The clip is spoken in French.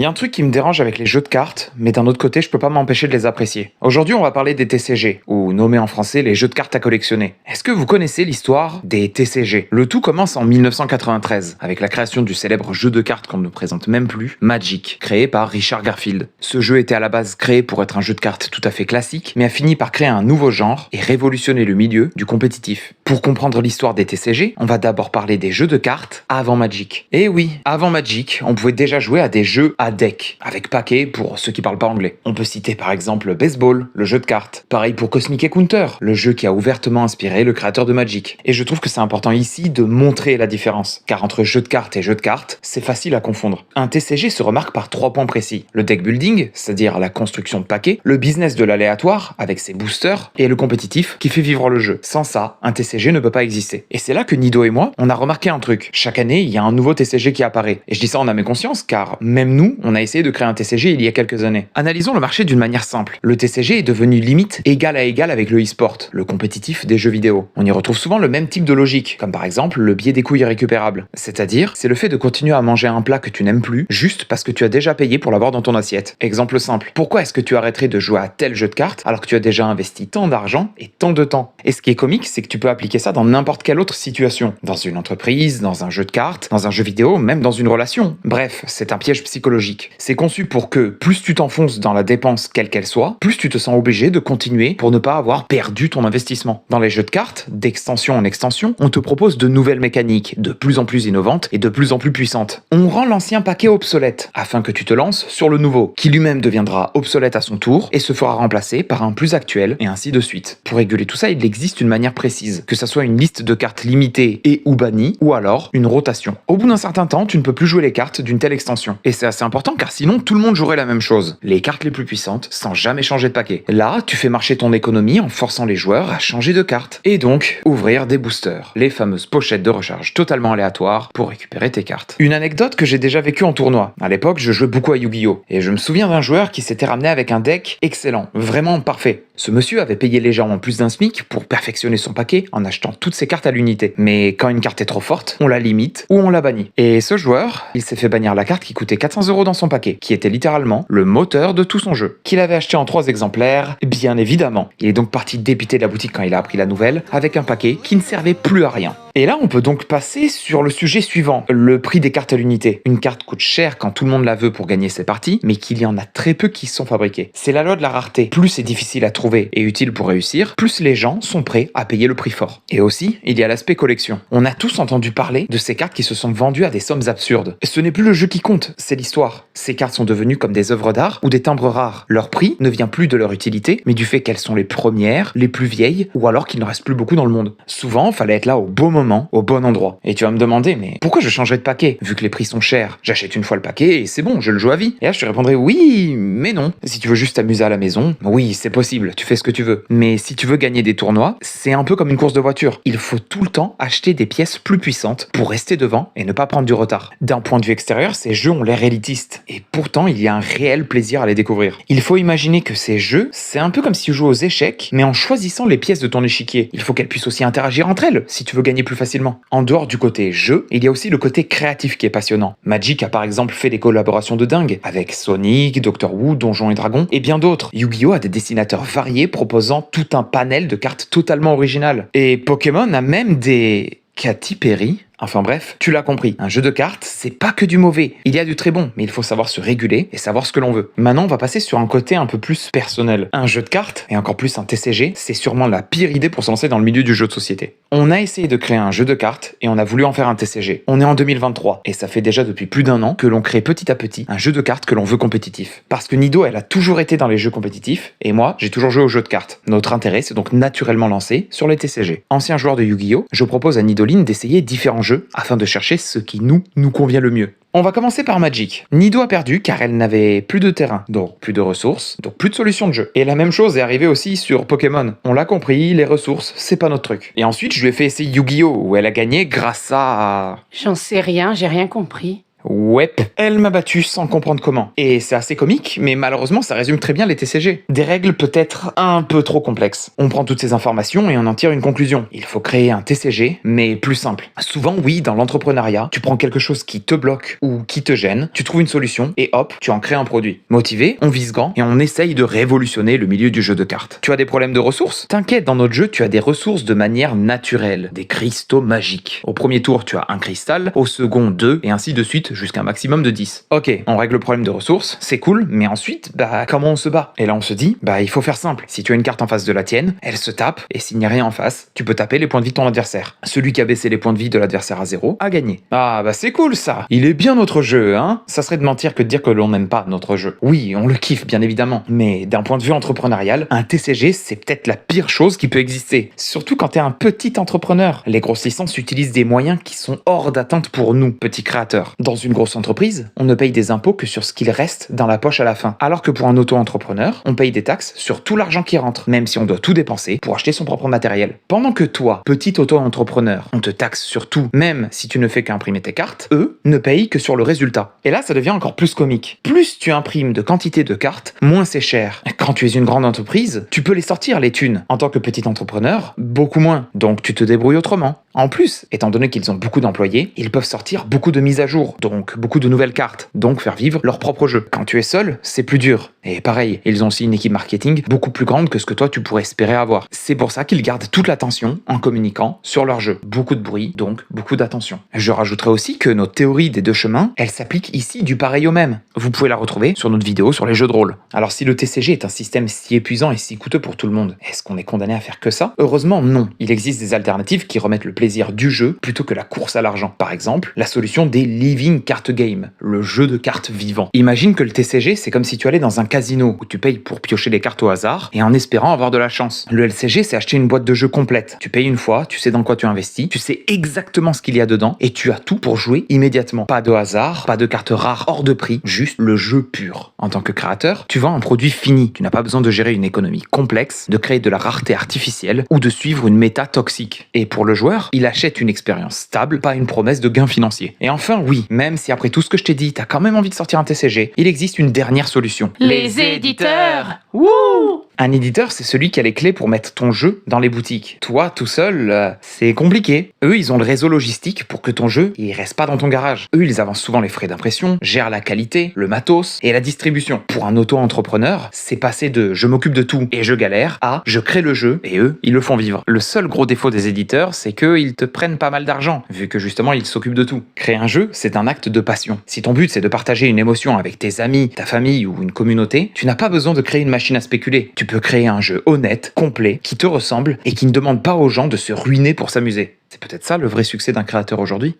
Il y a un truc qui me dérange avec les jeux de cartes, mais d'un autre côté, je peux pas m'empêcher de les apprécier. Aujourd'hui, on va parler des TCG, ou nommés en français les jeux de cartes à collectionner. Est-ce que vous connaissez l'histoire des TCG? Le tout commence en 1993, avec la création du célèbre jeu de cartes qu'on ne présente même plus, Magic, créé par Richard Garfield. Ce jeu était à la base créé pour être un jeu de cartes tout à fait classique, mais a fini par créer un nouveau genre et révolutionner le milieu du compétitif. Pour comprendre l'histoire des TCG, on va d'abord parler des jeux de cartes avant Magic. Et oui, avant Magic, on pouvait déjà jouer à des jeux à deck, avec paquet pour ceux qui parlent pas anglais. On peut citer par exemple Baseball, le jeu de cartes. Pareil pour Cosmic Encounter, le jeu qui a ouvertement inspiré le créateur de Magic. Et je trouve que c'est important ici de montrer la différence, car entre jeu de cartes et jeu de cartes, c'est facile à confondre. Un TCG se remarque par 3 points précis. Le deck building, c'est-à-dire la construction de paquets, le business de l'aléatoire, avec ses boosters, et le compétitif, qui fait vivre le jeu. Sans ça, un TCG ne peut pas exister. Et c'est là que Nido et moi, on a remarqué un truc. Chaque année, il y a un nouveau TCG qui apparaît. Et je dis ça en âme et conscience, car même nous, on a essayé de créer un TCG il y a quelques années. Analysons le marché d'une manière simple. Le TCG est devenu limite égal à égal avec le e-sport, le compétitif des jeux vidéo. On y retrouve souvent le même type de logique, comme par exemple le biais des couilles récupérables. C'est-à-dire, c'est le fait de continuer à manger un plat que tu n'aimes plus, juste parce que tu as déjà payé pour l'avoir dans ton assiette. Exemple simple. Pourquoi est-ce que tu arrêterais de jouer à tel jeu de cartes alors que tu as déjà investi tant d'argent et tant de temps? Et ce qui est comique, c'est que tu peux appliquer ça dans n'importe quelle autre situation. Dans une entreprise, dans un jeu de cartes, dans un jeu vidéo, même dans une relation. Bref, c'est un piège psychologique. C'est conçu pour que plus tu t'enfonces dans la dépense quelle qu'elle soit, plus tu te sens obligé de continuer pour ne pas avoir perdu ton investissement. Dans les jeux de cartes, d'extension en extension, on te propose de nouvelles mécaniques, de plus en plus innovantes et de plus en plus puissantes. On rend l'ancien paquet obsolète, afin que tu te lances sur le nouveau, qui lui-même deviendra obsolète à son tour et se fera remplacer par un plus actuel, et ainsi de suite. Pour réguler tout ça, il existe une manière précise, que ça soit une liste de cartes limitées et ou bannies, ou alors une rotation. Au bout d'un certain temps, tu ne peux plus jouer les cartes d'une telle extension. Et c'est assez important car sinon tout le monde jouerait la même chose. Les cartes les plus puissantes sans jamais changer de paquet. Là, tu fais marcher ton économie en forçant les joueurs à changer de carte. Et donc, ouvrir des boosters. Les fameuses pochettes de recharge totalement aléatoires pour récupérer tes cartes. Une anecdote que j'ai déjà vécue en tournoi. À l'époque, je jouais beaucoup à Yu-Gi-Oh! Et je me souviens d'un joueur qui s'était ramené avec un deck excellent. Vraiment parfait. Ce monsieur avait payé légèrement plus d'un SMIC pour perfectionner son paquet en achetant toutes ses cartes à l'unité. Mais quand une carte est trop forte, on la limite ou on la bannit. Et ce joueur, il s'est fait bannir la carte qui coûtait 400 € dans son paquet, qui était littéralement le moteur de tout son jeu, qu'il avait acheté en 3 exemplaires, bien évidemment. Il est donc parti dépité de la boutique quand il a appris la nouvelle, avec un paquet qui ne servait plus à rien. Et là, on peut donc passer sur le sujet suivant, le prix des cartes à l'unité. Une carte coûte cher quand tout le monde la veut pour gagner ses parties, mais qu'il y en a très peu qui sont fabriquées. C'est la loi de la rareté. Plus c'est difficile à trouver et utile pour réussir, plus les gens sont prêts à payer le prix fort. Et aussi, il y a l'aspect collection. On a tous entendu parler de ces cartes qui se sont vendues à des sommes absurdes. Ce n'est plus le jeu qui compte, c'est l'histoire. Ces cartes sont devenues comme des œuvres d'art ou des timbres rares. Leur prix ne vient plus de leur utilité, mais du fait qu'elles sont les premières, les plus vieilles, ou alors qu'il ne reste plus beaucoup dans le monde. Souvent, il fallait être là au bon moment, au bon endroit. Et tu vas me demander, mais pourquoi je changerais de paquet? Vu que les prix sont chers, j'achète une fois le paquet et c'est bon, je le joue à vie. Et là, je te répondrai oui, mais non. Si tu veux juste t'amuser à la maison, oui, c'est possible, tu fais ce que tu veux. Mais si tu veux gagner des tournois, c'est un peu comme une course de voiture. Il faut tout le temps acheter des pièces plus puissantes pour rester devant et ne pas prendre du retard. D'un point de vue extérieur, ces jeux ont l'air élitistes. Et pourtant, il y a un réel plaisir à les découvrir. Il faut imaginer que ces jeux, c'est un peu comme si tu jouais aux échecs, mais en choisissant les pièces de ton échiquier. Il faut qu'elles puissent aussi interagir entre elles, si tu veux gagner plus facilement. En dehors du côté jeu, il y a aussi le côté créatif qui est passionnant. Magic a par exemple fait des collaborations de dingue, avec Sonic, Doctor Who, Donjons et Dragons, et bien d'autres. Yu-Gi-Oh! A des dessinateurs variés proposant tout un panel de cartes totalement originales. Et Pokémon a même des... Katy Perry. Enfin bref, tu l'as compris, un jeu de cartes, c'est pas que du mauvais. Il y a du très bon, mais il faut savoir se réguler et savoir ce que l'on veut. Maintenant, on va passer sur un côté un peu plus personnel. Un jeu de cartes, et encore plus un TCG, c'est sûrement la pire idée pour se lancer dans le milieu du jeu de société. On a essayé de créer un jeu de cartes et on a voulu en faire un TCG. On est en 2023 et ça fait déjà depuis plus d'un an que l'on crée petit à petit un jeu de cartes que l'on veut compétitif. Parce que Nido, elle a toujours été dans les jeux compétitifs et moi, j'ai toujours joué aux jeux de cartes. Notre intérêt s'est donc naturellement lancé sur les TCG. Ancien joueur de Yu-Gi-Oh!, je propose à Nidoline d'essayer différents jeux afin de chercher ce qui nous convient le mieux. On va commencer par Magic. Nido a perdu car elle n'avait plus de terrain, donc plus de ressources, donc plus de solutions de jeu. Et la même chose est arrivée aussi sur Pokémon. On l'a compris, les ressources, c'est pas notre truc. Et ensuite, je lui ai fait essayer Yu-Gi-Oh! Où elle a gagné grâce à... J'en sais rien, j'ai rien compris. Ouais, elle m'a battu sans comprendre comment. Et c'est assez comique, mais malheureusement ça résume très bien les TCG. Des règles peut-être un peu trop complexes. On prend toutes ces informations et on en tire une conclusion. Il faut créer un TCG, mais plus simple. Souvent oui, dans l'entrepreneuriat, tu prends quelque chose qui te bloque ou qui te gêne, tu trouves une solution et hop, tu en crées un produit. Motivé, on vise grand et on essaye de révolutionner le milieu du jeu de cartes. Tu as des problèmes de ressources? T'inquiète, dans notre jeu, tu as des ressources de manière naturelle, des cristaux magiques. Au premier tour, tu as un cristal, au second 2 et ainsi de suite jusqu'à un maximum de 10. Ok, on règle le problème de ressources, c'est cool, mais ensuite, comment on se bat? Et là on se dit, il faut faire simple. Si tu as une carte en face de la tienne, elle se tape, et s'il n'y a rien en face, tu peux taper les points de vie de ton adversaire. Celui qui a baissé les points de vie de l'adversaire à 0 a gagné. Ah c'est cool ça. Il est bien notre jeu, hein? Ça serait de mentir que de dire que l'on n'aime pas notre jeu. Oui, on le kiffe bien évidemment, mais d'un point de vue entrepreneurial, un TCG c'est peut-être la pire chose qui peut exister. Surtout quand t'es un petit entrepreneur. Les grosses licences utilisent des moyens qui sont hors d'atteinte pour nous, petits créateurs. Dans une grosse entreprise, on ne paye des impôts que sur ce qu'il reste dans la poche à la fin. Alors que pour un auto-entrepreneur, on paye des taxes sur tout l'argent qui rentre, même si on doit tout dépenser pour acheter son propre matériel. Pendant que toi, petit auto-entrepreneur, on te taxe sur tout, même si tu ne fais qu'imprimer tes cartes, eux ne payent que sur le résultat. Et là, ça devient encore plus comique. Plus tu imprimes de quantité de cartes, moins c'est cher. Quand tu es une grande entreprise, tu peux les sortir les thunes. En tant que petit entrepreneur, beaucoup moins. Donc tu te débrouilles autrement. En plus, étant donné qu'ils ont beaucoup d'employés, ils peuvent sortir beaucoup de mises à jour, donc beaucoup de nouvelles cartes, donc faire vivre leur propre jeu. Quand tu es seul, c'est plus dur. Et pareil, ils ont aussi une équipe marketing beaucoup plus grande que ce que toi tu pourrais espérer avoir. C'est pour ça qu'ils gardent toute l'attention en communiquant sur leur jeu. Beaucoup de bruit, donc beaucoup d'attention. Je rajouterai aussi que notre théorie des deux chemins, elle s'applique ici du pareil au même. Vous pouvez la retrouver sur notre vidéo sur les jeux de rôle. Alors si le TCG est un système si épuisant et si coûteux pour tout le monde, est-ce qu'on est condamné à faire que ça? Heureusement non. Il existe des alternatives qui remettent le plaisir du jeu plutôt que la course à l'argent. Par exemple, la solution des Living Card Game, le jeu de cartes vivant. Imagine que le TCG, c'est comme si tu allais dans un casino où tu payes pour piocher les cartes au hasard et en espérant avoir de la chance. Le LCG, c'est acheter une boîte de jeu complète. Tu payes une fois, tu sais dans quoi tu investis, tu sais exactement ce qu'il y a dedans et tu as tout pour jouer immédiatement. Pas de hasard, pas de cartes rares hors de prix, juste le jeu pur. En tant que créateur, tu vends un produit fini. Tu n'as pas besoin de gérer une économie complexe, de créer de la rareté artificielle ou de suivre une méta toxique. Et pour le joueur, il achète une expérience stable, pas une promesse de gain financier. Et enfin, oui, même si après tout ce que je t'ai dit, t'as quand même envie de sortir un TCG, il existe une dernière solution. Les éditeurs. Wouh! Un éditeur, c'est celui qui a les clés pour mettre ton jeu dans les boutiques. Toi, tout seul, c'est compliqué. Eux, ils ont le réseau logistique pour que ton jeu, il reste pas dans ton garage. Eux, ils avancent souvent les frais d'impression, gèrent la qualité, le matos et la distribution. Pour un auto-entrepreneur, c'est passer de je m'occupe de tout et je galère à je crée le jeu et eux, ils le font vivre. Le seul gros défaut des éditeurs, c'est qu'ils te prennent pas mal d'argent, vu que justement, ils s'occupent de tout. Créer un jeu, c'est un acte de passion. Si ton but, c'est de partager une émotion avec tes amis, ta famille ou une communauté, tu n'as pas besoin de créer une machine à spéculer. Tu peux créer un jeu honnête, complet, qui te ressemble et qui ne demande pas aux gens de se ruiner pour s'amuser. C'est peut-être ça le vrai succès d'un créateur aujourd'hui.